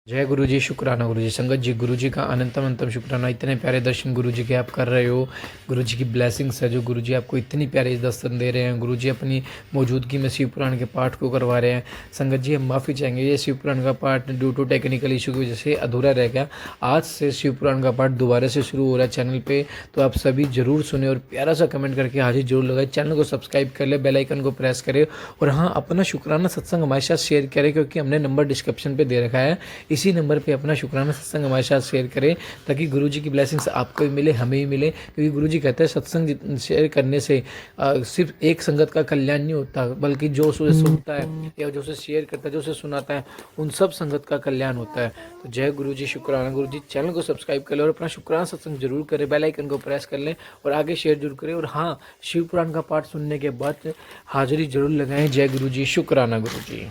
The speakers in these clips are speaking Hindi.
जय गुरु जी, शुक्राना गुरु जी। संगत जी, गुरु जी का अनंतम अंतम शुक्राना। इतने प्यारे दर्शन गुरु जी के आप कर रहे हो। गुरु जी की ब्लेसिंग्स है जो गुरु जी आपको इतनी प्यारे दर्शन दे रहे हैं। गुरु जी अपनी मौजूदगी में शिव पुराण के पाठ को करवा रहे हैं। संगत जी, हम माफ़ी चाहेंगे, ये शिव पुराण का पाठ ड्यू टू टेक्निकल इशू की वजह से अधूरा रह गया। आज से शिव पुराण का पाठ दोबारा से शुरू हो रहा है चैनल पर, तो आप सभी ज़रूर सुने और प्यारा सा कमेंट करके हाजिर जरूर लगाए। चैनल को सब्सक्राइब कर ले, बेल आइकन को प्रेस करें और हाँ, अपना शुक्राना सत्संग हमारे साथ शेयर करें, क्योंकि हमने नंबर डिस्क्रिप्शन पे दे रखा है। इसी नंबर पे अपना शुक्राना सत्संग हमारे साथ शेयर करें, ताकि गुरु जी की ब्लेसिंग्स आपको भी मिले, हमें भी मिले। क्योंकि गुरु जी कहते हैं सत्संग शेयर करने से सिर्फ एक संगत का कल्याण नहीं होता, बल्कि जो उसे सुनता है या जो उसे शेयर करता है, जो उसे सुनाता है, उन सब संगत का कल्याण होता है। तो जय गुरु जी, शुक्राना गुरु जी। चैनल को सब्सक्राइब कर लें और अपना शुक्राना सत्संग जरूर करें, बेल आइकन को प्रेस कर लें और आगे शेयर जरूर करें। और हाँ, शिव पुराण का पाठ सुनने के बाद हाजिरी जरूर लगाएं। जय गुरु जी, शुक्राना गुरु जी।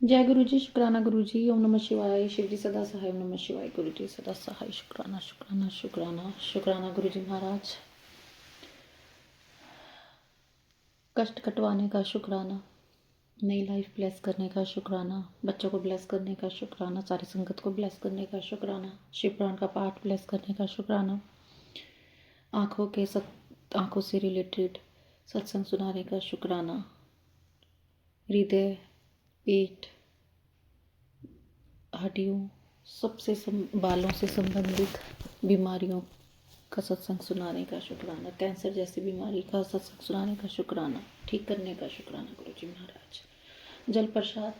जय गुरु जी, शुक्राना गुरु जी। ओम नमः शिवाय। शिव जी सदा सहाय। ओम नमः शिवाय। गुरु जी सदा सहाय। शुक्राना शुक्राना शुक्राना शुक्राना गुरु जी महाराज। कष्ट कटवाने का शुक्राना, नई लाइफ ब्लेस करने का शुक्राना, बच्चों को ब्लेस करने का शुक्राना, सारी संगत को ब्लेस करने का शुक्राना, शिव पुराण का पाठ ब्लेस करने का शुक्राना, आँखों से रिलेटेड सत्संग सुनाने का शुक्राना, हृदय, पेट, हड्डियों, बालों से संबंधित बीमारियों का सत्संग सुनाने का शुक्राना, कैंसर जैसी बीमारी का सत्संग सुनाने का शुक्राना, ठीक करने का शुक्राना गुरु जी महाराज, जल प्रसाद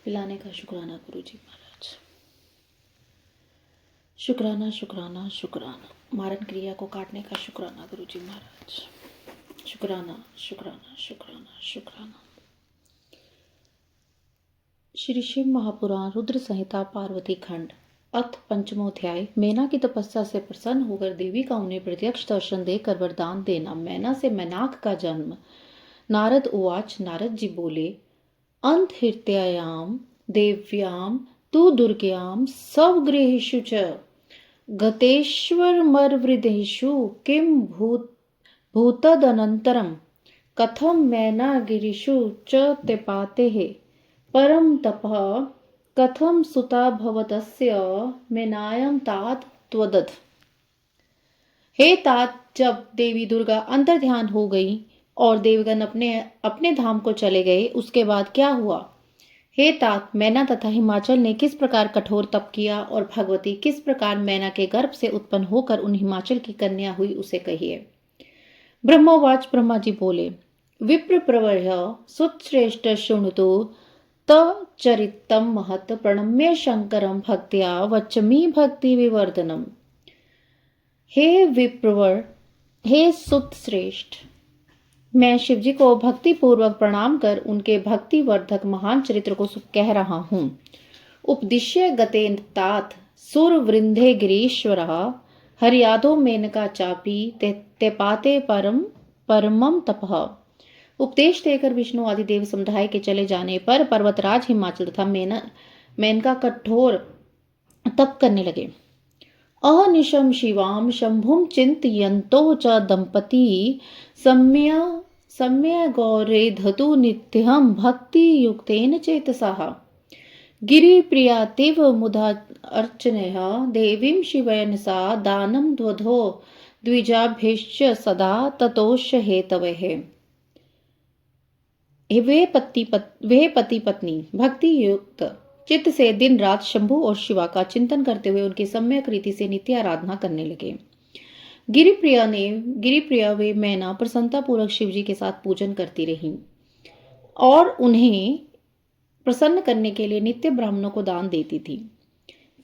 पिलाने का शुक्राना गुरु जी महाराज। शुक्राना शुक्राना शुक्राना, मारण क्रिया को काटने का शुक्राना गुरु जी महाराज। शुक्राना शुक्राना शुक्राना शुक्राना। श्री शिव महापुराण रुद्र संहिता पार्वती खंड अथ पंचमोध्याय। मैना की तपस्या से प्रसन्न होकर देवी का उन्हें प्रत्यक्ष दर्शन देकर वरदान देना। मैना से मैनाक का जन्म। नारद उवाच। नारद जी बोले, अंतहित्यायाम देव्याम तु दुर्ग्याम स्वगृहेषु च गतेश्वरमर्वृदेषु किं भूतदनन्तरं कथं मैनागिरिषु च त्यपातेः परम तपः कथम सुता भवतस्य मैनायं तात त्वदत्। हे तात, जब देवी दुर्गा अंतर ध्यान हो गई और देवगण अपने अपने धाम को चले गए, उसके बाद क्या हुआ? हे तात, मैना तथा हिमाचल ने किस प्रकार कठोर तप किया और भगवती किस प्रकार मैना के गर्भ से उत्पन्न होकर उन हिमाचल की कन्या हुई, उसे कहिए। ब्रह्मोवाच। ब्रह्मा जी बोले, विप्र प्रवर्य सुतश्रेष्ठ शृणुतु तचरितं महत् प्रणम्य शंकरं भक्त्या वच्मि भक्ति विवर्धनम। हे विप्रवर, हे सुत श्रेष्ठ, मैं शिवजी को भक्ति पूर्वक प्रणाम कर उनके भक्ति वर्धक महान चरित्र को कह रहा हूँ। उपदिश्य गते तात सुर वृंदे गिरीश्वर हरियादो मेनका चापी तेपाते परमम तपः। उपदेश देकर विष्णु आदि देव समुदाय के चले जाने पर पर्वतराज हिमाचल तथा मेनका कठोर तप करने लगे। अहनिशम शिवाम शंभुम चिंतयन्तो च दंपती सम्य गौरे धतु नित्यम भक्ति युक्तेन चेतसा। गिरिप्रियातिव मुदा अर्चनः देवीं शिवयन सा दानम द्वधो द्विजाभ्यश्च सदा ततोष हेतवः। वे पति पत्नी भक्ति युक्त चित्त से दिन रात शंभु और शिवा का चिंतन करते हुए उनकी सम्यक रीति से नित्य आराधना करने लगे। गिरिप्रिया वे मैना प्रसन्नता पूर्वक शिवजी के साथ पूजन करती रही और उन्हें प्रसन्न करने के लिए नित्य ब्राह्मणों को दान देती थी।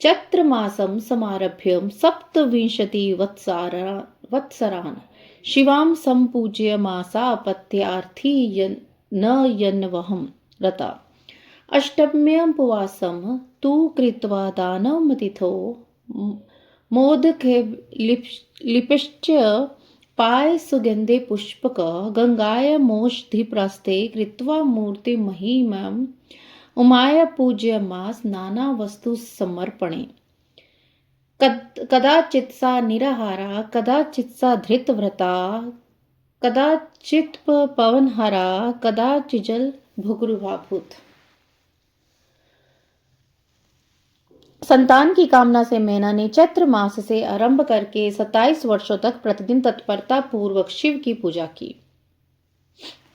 चैत्र मासम समारभ्य सप्तविंशति वत्सरान शिवाम संपूज्य मासा पत्यार्थी न यन्वहं रता। अष्टम्यमुपवासं तु कृत्वा दानवमतिथो मोदके लिपिश्च पाय सुगंधे पुष्पक गंगाय मोषधिप्रस्थे कृत्वा मूर्ति महिमं उमाय पूज्यमास नाना वस्तु समर्पणे। कदाचित् सा निराहारा, कदाचित् सा धृतव्रता, कदाचित् पवनहारा, कदाचिज्जल भुगुरुभाभूत। संतान की कामना से मैना ने चैत्र मास से आरंभ करके 27 वर्षों तक प्रतिदिन तत्परता पूर्वक शिव की पूजा की।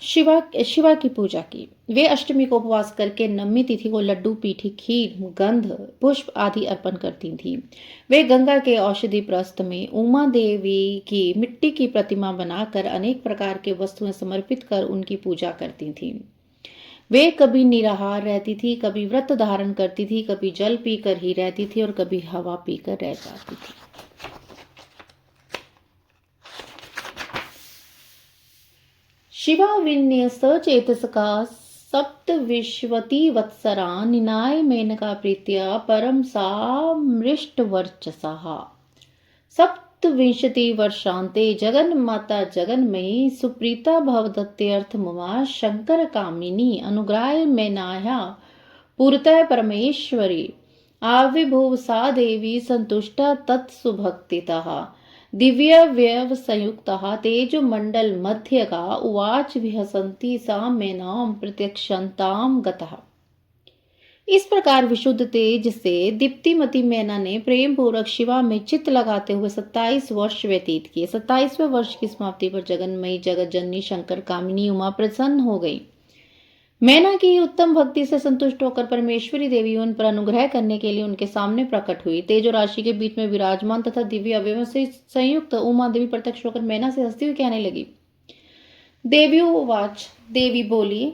शिवा की पूजा की। वे अष्टमी को उपवास करके नवमी तिथि को लड्डू, पीठी, खीर, गंध, पुष्प आदि अर्पण करती थीं। वे गंगा के औषधि प्रस्थ में उमा देवी की मिट्टी की प्रतिमा बनाकर अनेक प्रकार के वस्तुएं समर्पित कर उनकी पूजा करती थीं। वे कभी निराहार रहती थी, कभी व्रत धारण करती थी, कभी जल पीकर ही रहती थी और कभी हवा पीकर रह जाती थी। शिवा विन्य सचेतसका सप्तविश्वती वत्सरा निनाय मेनका प्रीत्या परम सामृष्ट वर्चसः। सप्तविंशति वर्षांते जगन्माता जगन्मयी सुप्रीता भवदत्यर्थ मुमा शंकर कामिनी अनुग्राय मेनाया पूर्तय परमेश्वरी आविर्भुव सा देवी संतुष्टा तत्सुभक्तितः दिव्य व्यव संयुक्तः तेजोमंडल मध्य का उवाच विहसन्ति सा मेनाम प्रत्यक्षन्ताम गतः। इस प्रकार विशुद्ध तेज से दीप्तिमती मैना ने प्रेम पूर्वक शिवा में चित्त लगाते हुए 27 वर्ष व्यतीत किए। 27वें वर्ष की समाप्ति पर जगन्मयी जगत जननी शंकर कामिनी उमा प्रसन्न हो गई। मैना की उत्तम भक्ति से संतुष्ट होकर परमेश्वरी देवी उन पर अनुग्रह करने के लिए उनके सामने प्रकट हुई। तेजो राशि के बीच में विराजमान तथा दिव्य अवयवों से संयुक्त उमा देवी प्रत्यक्ष होकर मैना से हंसती हुई कहने लगी। देव्योवाच, देवी बोली,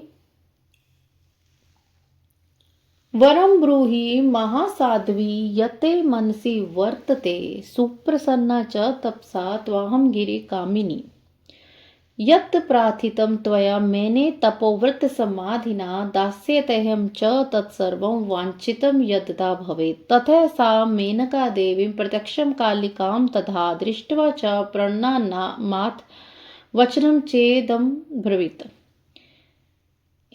वरम ब्रूहि महासाध्वी यते मनसि वर्तते सुप्रसन्ना च तपसा त्वाहं गिरि कामिनी यत् प्रार्थितं त्वया मेने तपोव्रत समाधिना दास्यतेऽहं च तत्सर्वं वाञ्छितं यद्धा भवेत्। तथा सा मेनका देवीं प्रत्यक्षं कालिकां तथा दृष्ट्वा च प्रणनामात् वचनं चेदं ब्रवीत।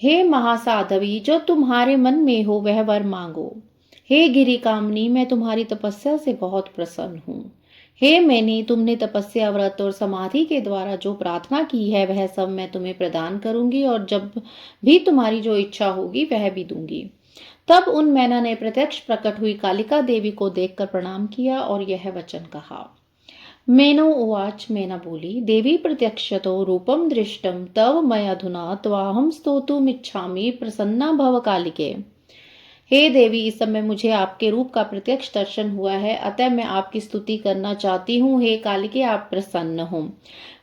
हे महासाध्वी, जो तुम्हारे मन में हो वह वर मांगो। हे गिरि कामनी, मैं तुम्हारी तपस्या से बहुत प्रसन्न हूँ। हे मैंने तुमने तपस्या, व्रत और समाधि के द्वारा जो प्रार्थना की है वह सब मैं तुम्हें प्रदान करूंगी और जब भी तुम्हारी जो इच्छा होगी वह भी दूंगी। तब उन मैना ने प्रत्यक्ष प्रकट हुई कालिका देवी को देखकर प्रणाम किया और यह वचन कहा। मेनो उवाच, मैना बोली, देवी प्रत्यक्षतो रूपम दृष्टम तव मयाधुना त्वाहं स्तोतुमिच्छामि प्रसन्ना भव कालिके। हे देवी, इस समय मुझे आपके रूप का प्रत्यक्ष दर्शन हुआ है, अतः मैं आपकी स्तुति करना चाहती हूँ। हे कालिके, आप प्रसन्न हो।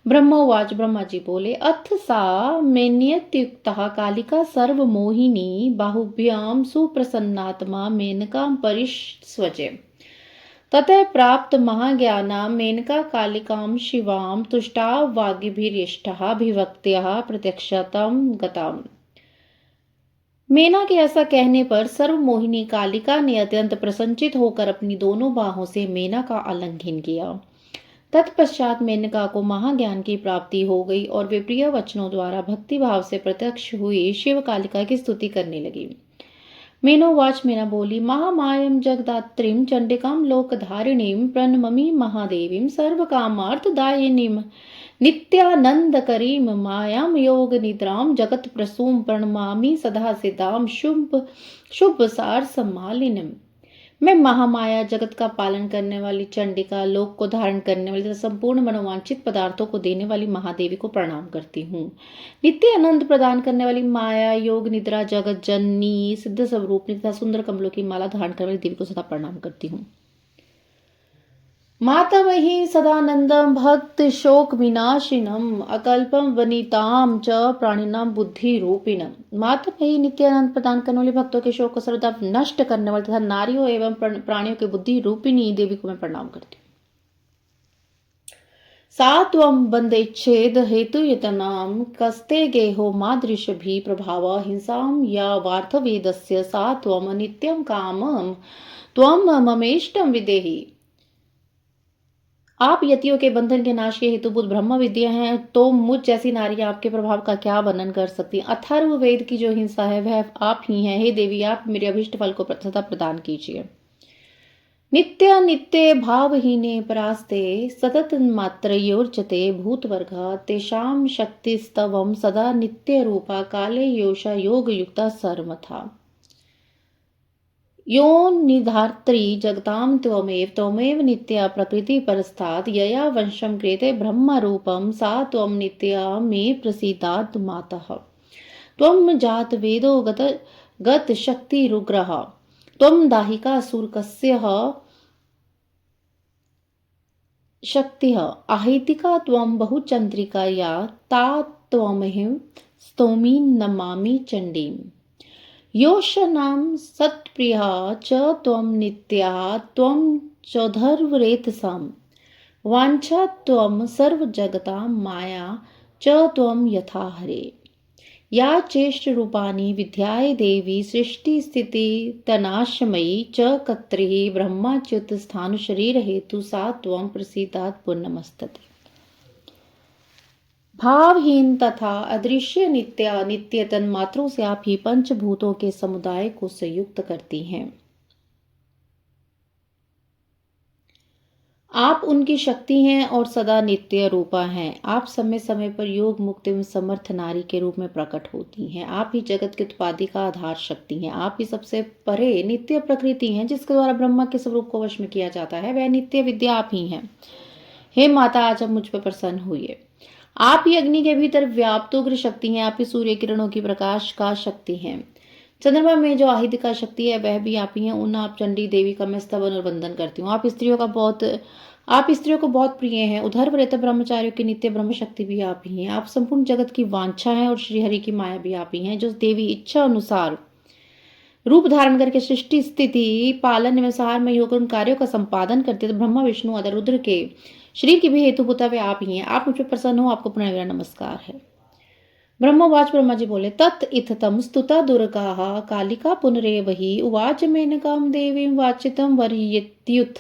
ब्रह्मोवाच, ब्रह्मा जी बोले, अथ सा मेन्यत्युक्तः कालिका सर्वमोहिनी बाहुभ्याम सुप्रसन्नात्मा मेनकां परिस्वजे। ततः प्राप्त महाज्ञाना मेनका कालिकां शिवां तुष्टा वाग्भिरिष्टः भिवक्त्यः प्रत्यक्षतां गताम्। मेना के ऐसा कहने पर सर्वमोहिनी कालिका ने अत्यंत प्रसन्नचित होकर अपनी दोनों बाहों से मेना का आलिंगन किया। तत्पश्चात मेनका को महाज्ञान की प्राप्ति हो गई और वे प्रिय वचनों द्वारा भक्ति भाव से प्रत्यक्ष हुई शिव कालिका की स्तुति करने लगी। मेनोवाच, मेना बोली, महामायं जगदात्रीं चंडिकां लोकधारिणीं प्रणममि महादेवीं सर्वकामार्थदायिनीं नित्यानंदकरीं मायां योग निद्रां जगत प्रसूं प्रणमामि सदा सिद्धां शुभ सार सम्मालिनीं। मैं महामाया, जगत का पालन करने वाली चंडिका, लोक को धारण करने वाली तथा संपूर्ण मनोवांछित पदार्थों को देने वाली महादेवी को प्रणाम करती हूँ। नित्य आनंद प्रदान करने वाली माया, योग निद्रा, जगत जननी, सिद्ध स्वरूपनी तथा सुंदर कमलों की माला धारण करने वाली देवी को सदा प्रणाम करती हूँ। मातमही सदानंदम भक्त शोक विनाशिनम अकल्पम वनिताम च प्राणिनाम बुद्धि रूपिणम। मातमही, नित्यानंद प्रदान करने वाले भक्तों के शोक को सर्वदा नष्ट करने वाले तथा नारियों एवं प्राणियों के बुद्धि रूपिणी देवी को मैं प्रणाम करती हूँ। सा त्वं बन्धेच्छेद हेतुयतनां कस्ते गेहो मादृश भी प्रभाव हिंसां या वार्थवेदस्य सा त्वं अनित्यं कामं त्वं ममेष्टं विदेहि। आप यतियों के बंधन के नाश के हेतुभूत ब्रह्म विद्या हैं, तो मुझ जैसी नारियां आपके प्रभाव का क्या वर्णन कर सकती हैं। अथर्ववेद की जो हिंसा है वह आप ही हैं। हे देवी, आप मेरे अभिष्ट फल को सदा प्रदान कीजिए। नित्य नित्य भावहीने परास्ते सतत मात्रयोर्चते भूतवर्ग तेषां शक्तिस्तवं सदा नित्य रूपा काले योषा योग युक्ता सर्वथा। यो निधात्री जगतां त्वमेव नित्या प्रकृति परस्तात् यया वंशं क्रियते ब्रह्मरूपं सा त्वं नित्या मे प्रसीदात् मातः त्वं जात वेदो गत शक्तिरुग्रः त्वं दाहिका सूर्कस्य शक्तिः आहितिका त्वं बहुचन्द्रिका या ता त्वमहं स्तौमि नमामि चण्डीम् योषणां सत्प्रिया च त्वं नित्या त्वं चोधर्वरेतसां वाञ्छा त्वं सर्वजगतां माया च त्वं यथा हरे या चेष्टरूपाणि विद्याय देवी सृष्टिस्थितितनाशमयी च कर्त्री ब्रह्माच्युतस्थाणुशरीरहेतु सा त्वं प्रसीदात् पुण्यमस्तते। भावहीन तथा अदृश्य नित्या नित्यतन मात्रों से आप ही पंचभूतों के समुदाय को संयुक्त करती हैं। आप उनकी शक्ति हैं और सदा नित्य रूपा हैं। आप समय समय पर योग मुक्त एवं समर्थ नारी के रूप में प्रकट होती हैं। आप ही जगत के उत्पादी का आधार शक्ति हैं। आप ही सबसे परे नित्य प्रकृति हैं, जिसके द्वारा ब्रह्मा के स्वरूप को वश में किया जाता है। वह नित्य विद्या आप ही हैं। हे माता, आज आप मुझ पर प्रसन्न हुई। आप ही अग्नि के भीतर व्याप्त उग्र शक्ति हैं। आप ही सूर्य किरणों की प्रकाश का शक्ति हैं। चंद्रमा में जो आहिद का शक्ति है वह भी आप ही हैं। उन आप चंडी देवी का मैं स्तवन और वंदन करती हूँ। आप स्त्रियों को बहुत प्रिय हैं। उधर व्रत ब्रह्मचारियों की नित्य ब्रह्म शक्ति भी आप ही हैं। आप संपूर्ण जगत की वांछा हैं और श्रीहरि की माया भी आप ही हैं, जो देवी इच्छा अनुसार रूप धारण करके सृष्टि स्थिति पालन एवं सहारमयी होकर उन कार्यों का संपादन करते तो ब्रह्मा विष्णु अदर रुद्र के शरीर की भी हेतुभूता वे आप ही हैं। आप मुझ पर प्रसन्न हो, आपको पुनः मेरा नमस्कार है। ब्रह्मोवाच, ब्रह्मा जी बोले, तत् इत्थं स्तुता दुर्गाः कालिका पुनरेवहि उवाच मेनकां देवीं वाचितं वरीयत्युत।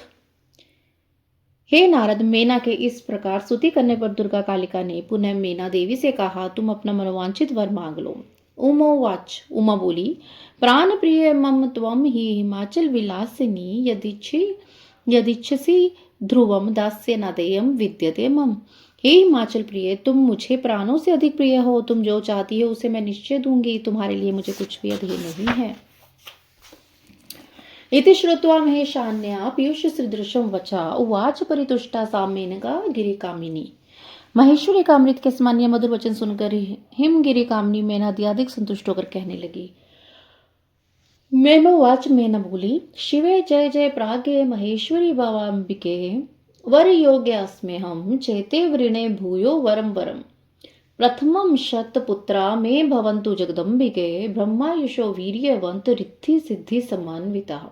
हे नारद, मेना के इस प्रकार स्तुति करने पर दुर्गा कालिका ने पुनः मेना देवी से कहा, तुम अपना मनोवांछित वर मांग लो। उमोवाच, उमा बोली, प्राण प्रिय मम त्वं ही हिमाचल विलासिनी यदिच्छसि ध्रुवम दास्य नादेयम विद्यते मम। हे हिमाचल प्रिय, तुम मुझे प्राणों से अधिक प्रिय हो। तुम जो चाहती हो उसे मैं निश्चय दूंगी। तुम्हारे लिए मुझे कुछ भी अधीर नहीं है। इति श्रुत्वा महेशान्या पीयूष सदृशं वचा उवाच परितुष्टा सा मेनका गिरिकामिनी। महेश्वरी का अमृत के समान यह मधुर वचन सुनकर हिम गिरिकामिनी मेना अधिक संतुष्ट होकर कहने लगी। मेनोवाच, मेना बोली, शिवे जय जय प्राज्ञे महेश्वरी भावाम्बिके वर योग्यास्मे हम चेते वृणे भूयो वरम वरम प्रथमं शतपुत्रा मे भवन्तु जगदम्बिके ब्रह्मायुषो वीर्यवन्त रिद्धि सिद्धि समन्वितः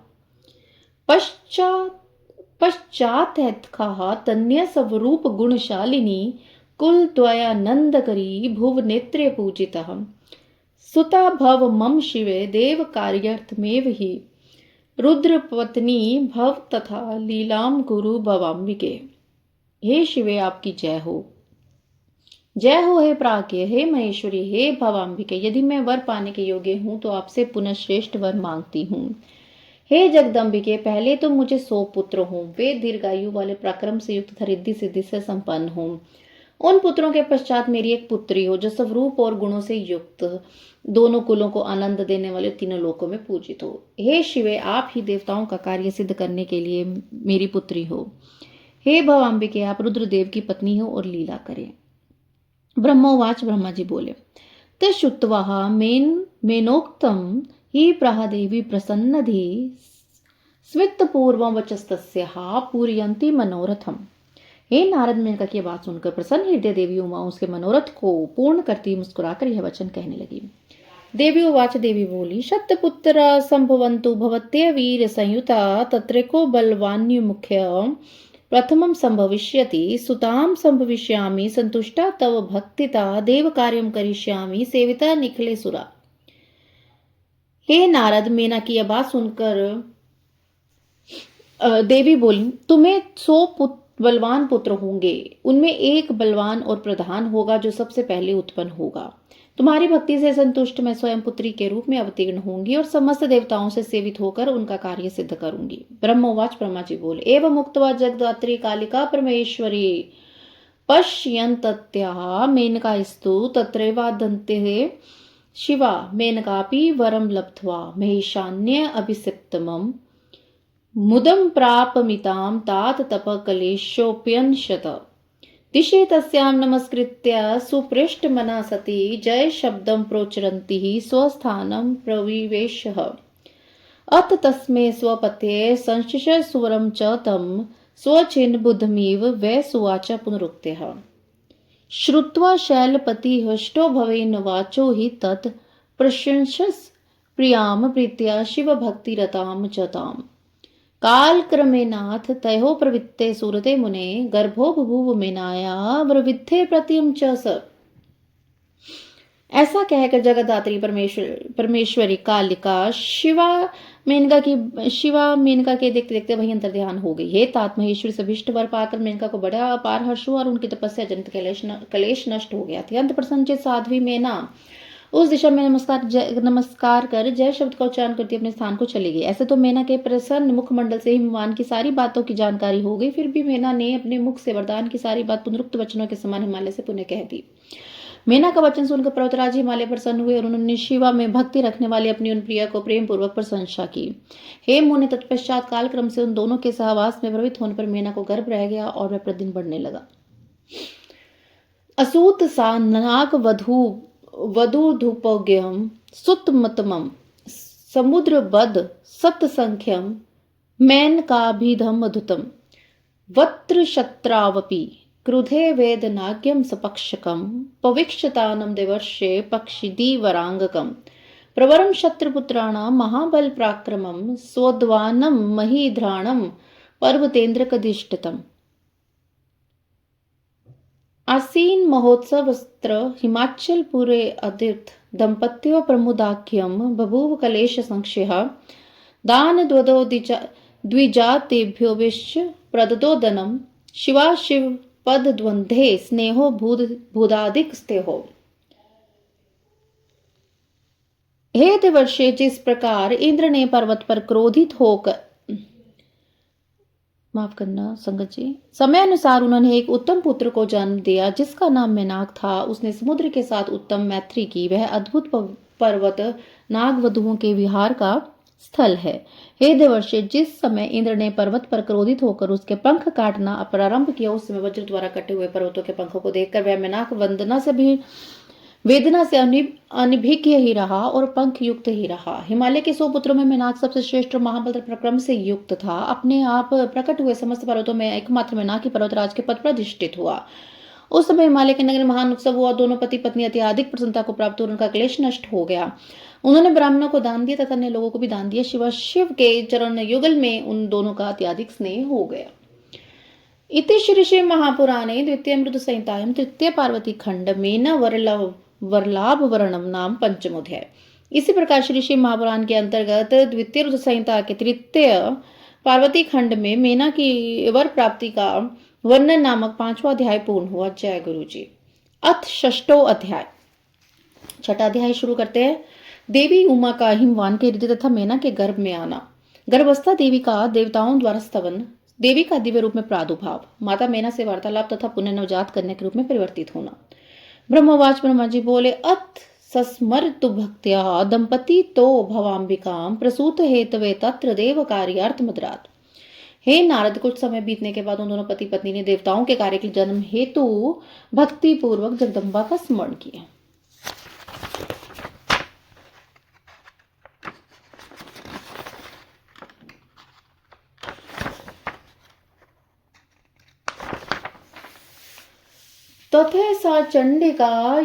पश्चात्थः तन्य स्वरूप गुणशालिनी कुल द्वयानंदकरी भुव नेत्रे पूजितः सुता भव मम शिवे देव कार्यार्थमेव हि रुद्रपत्नी भव तथा लीलाम गुरु भवाम्बिके। हे शिवे, आपकी जय हो। जय हो हे प्राज्ञ, हे महेश्वरी, हे भवाम्बिके। यदि मैं वर पाने के योग्य हूँ तो आपसे पुनः श्रेष्ठ वर मांगती हूँ। हे जगदम्बिके, पहले तो मुझे 100 पुत्र हों, वे दीर्घायु वाले पराक्रम से युक्त रिद्धि सिद्धि से संपन्न हों। उन पुत्रों के पश्चात मेरी एक पुत्री हो जो स्वरूप और गुणों से युक्त दोनों कुलों को आनंद देने वाले तीनों लोकों में पूजित हो। हे शिवे, आप ही देवताओं का कार्य सिद्ध करने के लिए मेरी पुत्री हो। हे भवाम्बिके, आप रुद्रदेव की पत्नी हो और लीला करें। ब्रह्मोवाच, ब्रह्मा जी बोले, तश्रुत्वा मेनोक्तम ही प्रादेवी प्रसन्नधि स्मितपूर्वं वचस्तस्याः पूरयन्ति मनोरथम। हे नारद, मेनका की बात सुनकर प्रसन्न हृदय देवी उमा उसके मनोरथ को पूर्ण करती मुस्कुराकर यह वचन कहने लगी। देवी उवाच, देवी बोली, शतपुत्र संभवन्तु भवत्य वीर संयुता तत्रेको बलवान्युमुख्य प्रथमं संभविष्यति सुतां संभविष्यामि संतुष्टा तव भक्तिता देव कार्यं करिष्यामि सेविता निखिले सुरा। हे नारद, मेना की यह बात सुनकर देवी बोली, तुम्हें 100 बलवान पुत्र होंगे। उनमें एक बलवान और प्रधान होगा जो सबसे पहले उत्पन्न होगा। तुम्हारी भक्ति से संतुष्ट मैं स्वयं पुत्री के रूप में अवतीर्ण होंगी और समस्त देवताओं से सेवित होकर उनका कार्य सिद्ध करूंगी। ब्रह्मोवाच, ब्रह्मा जी बोले, एवं मुक्त्वा जगदात्री कालिका परमेश्वरी पश्यन्तत्याः मेनकास्तु तत्रैवादन्ते शिवा मेनकापि वरं लब्ध्वा महेशान्य अभिसिप्तमं मुदं प्रापमितां तात तपकलेशोऽप्यंशत दिशे तस्यां नमस्कृत्य सुपृष्ठमना सती जय शब्दं प्रोच्चरन्ती स्वस्थानं प्रविवेशः अथ तस्मै स्वपत्ये संशिष्य सुवरं च तं स्वचिन् बुद्धमिव वै सुवाच पुनरुक्तः श्रुत्वा शैलपति हष्टो भवेन वाचो हि तत् प्रशंसस् प्रियां प्रीत्या शिवभक्तिरतां च ताम् कालक्रमेणाथ तयो प्रवृत्ते सुरते मुने गर्भो बभूव मेनाया प्रवृद्धे प्रत्यम च स। ऐसा कहकर जगदात्री परमेश्वरी कालिका शिवा मेनका के देखते देखते वही अंतर ध्यान हो गई। हे तात महेश्वरी सभिष्ट वर पाकर मेनका को बड़ा अपार हर्ष हुआ और उनकी तपस्या जनित कलेश नष्ट हो गया। अत्यंत प्रसन्नचित साध्वी मेना उस दिशा में नमस्कार कर जय शब्द का उच्चारण करती अपने स्थान को चली गई। ऐसे तो मेना के प्रसन्न मुखमंडल से हिमवान की सारी बातों की जानकारी हो गई, फिर भी मेना ने अपने मुख से वरदान की सारी बात पुनरुक्त वचनों के समान हिमालय से पुनः कह दी। मेना का वचन सुनकर पर्वतराज हिमालय प्रसन्न हुए और उन्होंने शिवा में भक्ति रखने वाले अपनी उन प्रिया को प्रेम पूर्वक प्रशंसा की। हे मुनि, तत्पश्चात कालक्रम से उन दोनों के सहवास में प्रवृत्त होने पर मेना को गर्भ रह गया और वह प्रतिदिन बढ़ने लगा। असूत सा नाग वधूधुपोग्यम सुतमतमम समुद्र बद सप्तसंख्यम मैनकाभिधम मधुतम वत्र शत्रावपि क्रुधे वेदनाग्यम सपक्षकम पवीक्षतानम देवर्षे पक्षिदीवरांगकम प्रवरम शत्रुपुत्राणां महाबल प्राक्रमम स्वद्वानम महीध्राणम पर्वतेन्द्रकदिष्टतम। आसीन महोत्सवस्त्र हिमाचल पुरे अदित दंपत्यो प्रमुदाख्यम बभूव कलेश संक्षयः दान द्विजातेभ्यो विश्च प्रददो दनम शिवा शिव पद द्वंद्वे स्नेहो भूदादिक स्तेहो। हे देवर्षि, जिस प्रकार इंद्र ने पर्वत पर क्रोधित होकर माफ करना संगत जी, समय अनुसार उन्होंने एक उत्तम पुत्र को जन्म दिया जिसका नाम मेनाक था। उसने समुद्र के साथ उत्तम मैत्री की। वह अद्भुत पर्वत नागवधुओं के विहार का स्थल है। हे देवर्षि, जिस समय इंद्र ने पर्वत पर क्रोधित होकर उसके पंख काटना प्रारंभ किया, उस समय वज्र द्वारा कटे हुए पर्वतों के पंखों को देखकर वह मेनाक वेदना से अनभिज्ञ ही रहा और पंख युक्त ही रहा। हिमालय के 100 पुत्रों में मेनाक सबसे श्रेष्ठ और महाबल प्रक्रम से युक्त था। अपने आप प्रकट हुए समस्त पर्वतों में एकमात्र मेनाक ही पर्वतराज के पद पर अधिष्ठित हुआ। उस समय हिमालय के नगर महान उत्सव हुआ। दोनों पति पत्नी अत्यधिक प्रसन्नता को प्राप्त और उनका क्लेश नष्ट हो गया। उन्होंने ब्राह्मणों को दान दिया तथा अन्य लोगों को भी दान दिया। शिव के चरण युगल में उन दोनों का अत्यधिक स्नेह हो गया। इति श्री महापुराणे द्वितीय मृद संहितायां तृतीय पार्वती खंड मेना वरलाभ वर्णम नाम पंचमोध्याय। इसी प्रकार श्री महापुराण के अंतर्गत द्वितीय रुद्र संहिता के तृतीय पार्वती खंड में मेना की वर प्राप्ति का वर्णन नामक 5वां अध्याय पूर्ण हुआ। जय गुरु जी। अथ षष्ठो अध्याय। छठा अध्याय शुरू करते हैं। देवी उमा का हिमवान के हृदय तथा मेना के गर्भ में आना। गर्भावस्था देवी का देवताओं द्वारा स्तवन। देवी का दिव्य रूप में प्रादुर्भाव। माता मेना से वार्तालाप तथा पुनः नवजात कन्या के रूप में परिवर्तित होना। ब्रह्मवाच ब्रह्मा जी बोले, अथ सस्मर्तु भक्त्या दंपति तो भवाम्बिकां प्रसूत हेतवे तत्र देव कार्यार्थ मद्रात। हे नारद, कुछ समय बीतने के बाद उन दोनों पति पत्नी ने देवताओं के कार्य के जन्म हेतु भक्ति पूर्वक जगदम्बा का स्मरण किया। तथे सा चंडिका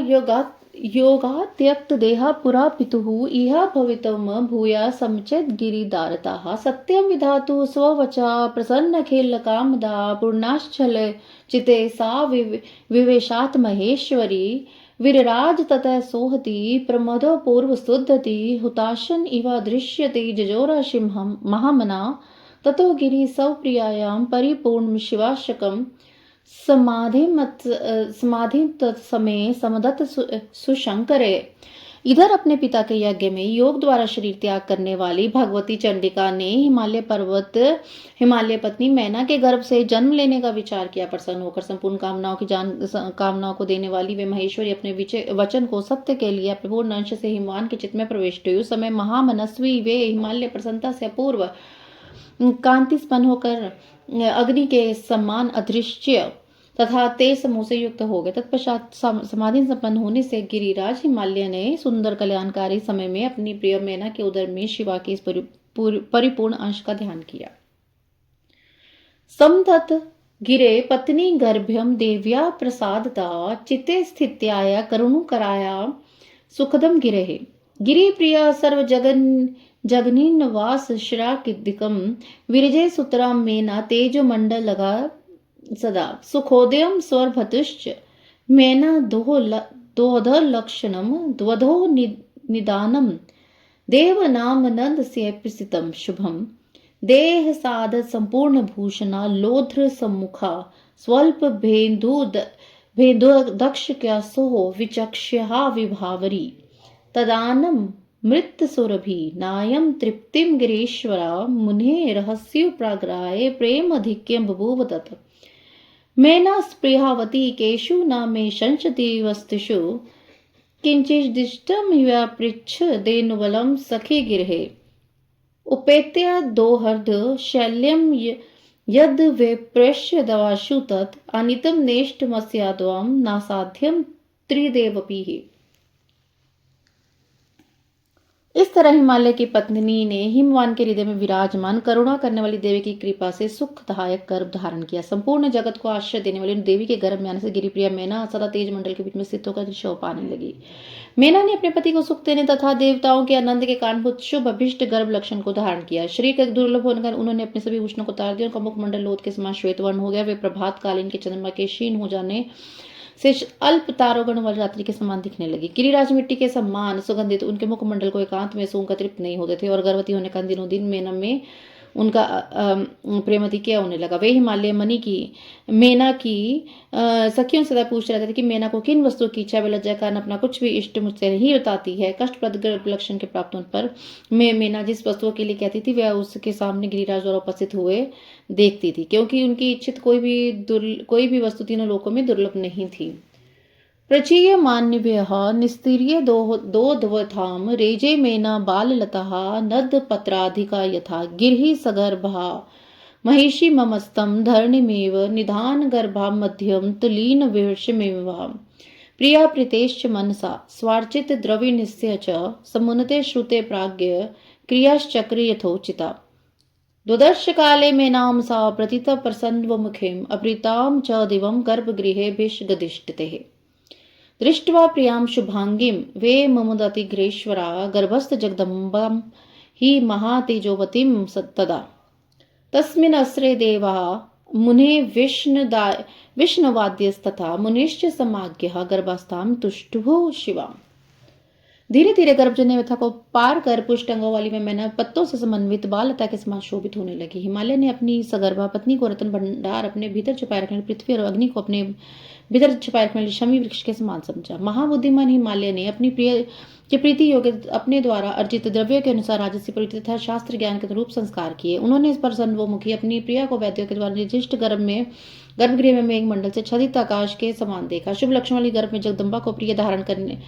योगात्यक्त देहा पुरा पितुः इह भवितम भूया समचेत गिरिदारताः सत्यम विधातु स्ववचा प्रसन्न खेल कामदा पूर्णाश्चल चिते सा विवेशात् महेश्वरी विरराज ततः सोहति प्रमदो पूर्व सुद्धति हुताशन इव दृश्यते जजोराशि महामना ततो गिरि सौप्रियायां परिपूर्ण शिवाशकम समाधि तत्समये समदत्त सुशंकरे इधर अपने पिता के यज्ञ में योग द्वारा शरीर त्याग करने वाली भगवती चंडिका ने हिमालय पत्नी मैना के गर्भ से जन्म लेने का विचार किया। प्रसन्न होकर संपूर्ण कामनाओं को देने वाली वे महेश्वरी अपने वचन को सत्य के लिए अपने पूर्ण अंश से हिमवान के चित्त में प्रविष्ट हुई। उस समय महामनस्वी वे हिमालय प्रसन्नता से अपूर्व कांति स्पन्न होकर अग्नि के समान अदृश्य तथा तेज समूह से युक्त हो गए। तत्पश्चात समाधि संपन्न होने से गिरिराज हिमालय ने सुंदर कल्याणकारी समय में अपनी प्रिय मैना के उदर में शिवा के इस परिपूर्ण अंश का ध्यान किया। समदत्त गिरे पत्नी गर्भ्यम देव्या प्रसादता चित्ते स्थित्याय करुणुकराया सुखदम गिरे। गिरि प्रिय सर्व जगनी नवास श्राकिदिकम विरजे सुतराम मेना तेज मंडल लगा सदा सुखोदयम स्वरभतुश्च मेना दोधर लक्षणम द्वधो निदानम देव नाम नंद से प्रसितम शुभम देह साध संपूर्ण भूषणा लोध्र सम्मुखा स्वल्प भेदु दक्ष क्या सोहो विचक्ष्या विभावरी तदानम मृत सुरभि नायम तृप्तिम गिरीश्वरा मुने रहस्य प्राग्राय प्रेम अधिक्यम बभूव तत् मेना स्पृहावती केशु नामे संशति वस्तुषु किंचिदिष्टम पृच्छ देनुबलम सखी गिरहे उपेत्य दोहर्द शैल्यम यद वेप्रश्य दवाशु तत् अनितम नेष्टमस्याद्वाम नासाध्यम त्रिदेवपि। इस तरह हिमालय की पत्नी ने हिमवान के हृदय में विराजमान करुणा करने वाली देवी की कृपा से सुखदायक गर्भ धारण किया। संपूर्ण जगत को आश्रय देने वाली देवी के गर्भ में आने से गिरिप्रिया मैना सदा तेज मंडल के बीच में स्थित होकर शोभा पाने लगी। मैना ने अपने पति को सुख देने तथा देवताओं के आनंद के कारणभूत शुभ अभिष्ट गर्भ लक्षण को धारण किया। शरीर का दुर्लभ होने पर उन्होंने अपने सभी भूषणों को उतार दिया। उनका मुखमंडल लोथ के समान श्वेत वर्ण हो गया। वे प्रभात कालीन के चंद्रमा के क्षीण हो जाने से अल्प तारोगण वाली रात्रि के समान दिखने लगी। गिरिराज मिट्टी के समान सुगंधित उनके मुखमंडल को एकांत में सूंघकर तृप्त नहीं होते थे और गर्भवती होने का दिनों दिन मेना में उनका प्रेमधिक्य होने लगा। वे हिमालय मणि की मेना की सखियों से सदा पूछ रहे थे कि मेना को किन वस्तुओं की इच्छा व लज्जा के कारण अपना कुछ भी इष्ट मुझसे नहीं बताती है। कष्टप्रद गर्भ लक्षण के प्राप्त होने पर मेना जिस वस्तुओं के लिए कहती थी वह उसके सामने गिरिराज द्वारा उपस्थित हुए देखती थी, क्योंकि उनकी इच्छित कोई भी वस्तु तीनों लोकों में दुर्लभ नहीं थी। प्रचीय मान्यव्यः निस्तीर्य दोधवथाम रेजे मेना बाललतः नद पत्राधिका यथा गिर्हि सगर्भा महिषी ममस्तम धरणिमेव निधान गर्भा मध्यम तुलीन विवर्षमेव प्रिया प्रीतेश्च मनसा स्वार्चित द्रविणस्य च समुन्नते श्रुते प्राज्ञ क्रियाश्चक्रे यथोचिता द्वदर्श काले मेनां सा प्रतित प्रसन्वमुखीम् अप्रीतां च दिवं गर्भगृहे भिषगदिष्टतेः दृष्ट्वा प्रियां शुभांगीं वे ममुदतिग्रेश्वरा गर्भस्थ जगदम्बां हि महातेजोवतीं तदा तस्मिन् अस्रे देवः मुने विष्णुवाद्यस्तथा मुनिश्च समाज्ञः गर्भस्थां तुष्टुभो शिवा। धीरे धीरे गर्भजन्य व्यथा को पार कर पुष्ट अंगों वाली में मैंने पत्तों से समन्वित बालता के समान शोभित होने लगी। हिमालय ने अपनी सगर्भा पत्नी को रत्न भंडार अपने भीतर छुपाए रखने पृथ्वी और अग्नि को अपने भीतर छुपाए रखने वाली शमी वृक्ष के समान समझा। महाबुद्धिमान हिमालय ने अपनी प्रीति योग्य अपने द्वारा अर्जित द्रव्यों के अनुसार राजसी प्रवृत्ति तथा शास्त्र ज्ञान के अनुरूप संस्कार किए। उन्होंने इस पर सन्वमुखी अपनी प्रिया को वैद्यों के द्वारा निर्दिष्ट गर्भगृह में मेघ मंडल से छदित आकाश के समान देखा। शुभ लक्षण वाली गर्भ में जगदम्बा को धारण करने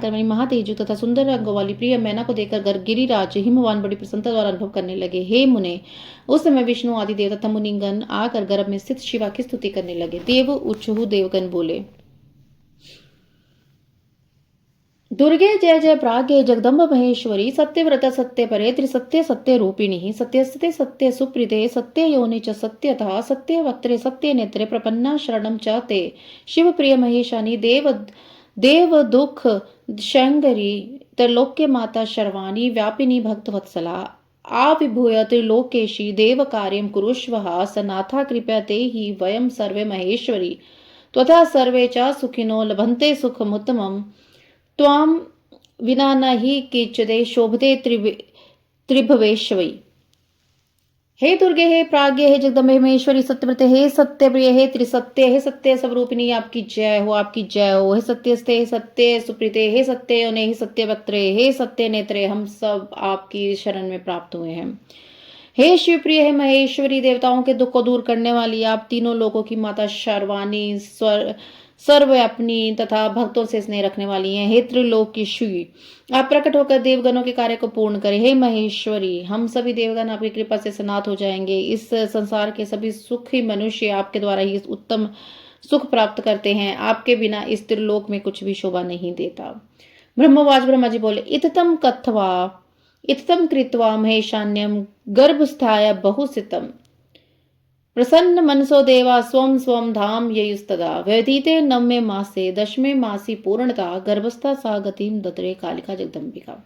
वाली महातेजु तथा सुंदर अंगों वाली प्रिय मैना को देखकर गिरिराज हिमवान बड़ी प्रसन्नता द्वारा अनुभव करने लगे। हे मुने, उस समय विष्णु आदि देव तथा मुनिगण आकर गर्भ में स्थित शिवा की स्तुति करने लगे। देव उच्चहु देवगण बोले, दुर्गे जय जय प्राज्ञे जगदम्ब महेश्वरी सत्यव्रत सत्य परे त्रिसत्य सत्य रूपिणी सत्यस्ते सत्य सुप्रीते सत्य योनि च सत्यतः सत्य वक्त्रे सत्य नेत्रे प्रपन्ना शरणं च ते शिव प्रिय महेशानी देव दुख शंकरी त्रैलोक्य माता शर्वाणी व्यापिनी भक्तवत्सला आविभूय त्रिलोकेशी देव कार्यं कुरुष्वः सनाथा कृपया ते हि वयं सर्वे महेश्वरी त्वथा सर्वे च सुखिनो लभन्ते सुखमुत्तमम् त्वां विना न हि किंचिदे शोभते त्रिभवेश्वै। हे दुर्गे, हे प्राज्ञ, हे जगदम्बे, हे महेश्वरी, सत्यव्रते, हे सत्यप्रिय, हे त्रिसत्य, हे सत्य स्वरूपिणी, आपकी जय हो, आपकी जय हो। हे सत्यस्ते, हे सत्य सुप्रीते, हे सत्य योने, हे सत्य वक्त्रे, हे सत्य नेत्रे, हम सब आपकी शरण में प्राप्त हुए हैं। हे शिवप्रिय, हे महेश्वरी, देवताओं के दुख को दूर करने वाली, आप तीनों लोगों की माता शर्वाणी, सर्वव्यापिनी तथा भक्तों से स्नेह रखने वाली हैं। हे त्रिलोक की शिवी, आप प्रकट होकर देवगणों के कार्य को पूर्ण करें। हे महेश्वरी, हम सभी देवगण आपकी कृपा से सनात हो जाएंगे। इस संसार के सभी सुखी मनुष्य आपके द्वारा ही उत्तम सुख प्राप्त करते हैं। आपके बिना इस त्रिलोक में कुछ भी शोभा नहीं देता। ब्रह्मवाच, ब्रह्मा जी बोले, इततम कृत्वा महेशान्यम गर्भस्थाय बहुसितम प्रसन्न मनसो देवा स्वम स्वम धाम ययुस्तदा व्यतीते नवमे मासे दशमे मासी पूर्णता गर्भस्था सा गतिम दतरे कालिका जगदम्बिका।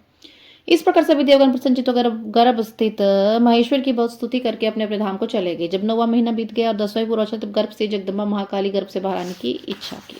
इस प्रकार सभी देवगण प्रसन्नचित होकर गर्भ स्थित महेश्वर की बहुत स्तुति करके अपने अपने धाम को चले गए। जब 9वां महीना बीत गया और 10वां पूरा तब गर्भ से जगदम्बा महाकाली गर्भ से बाहर आने की इच्छा की।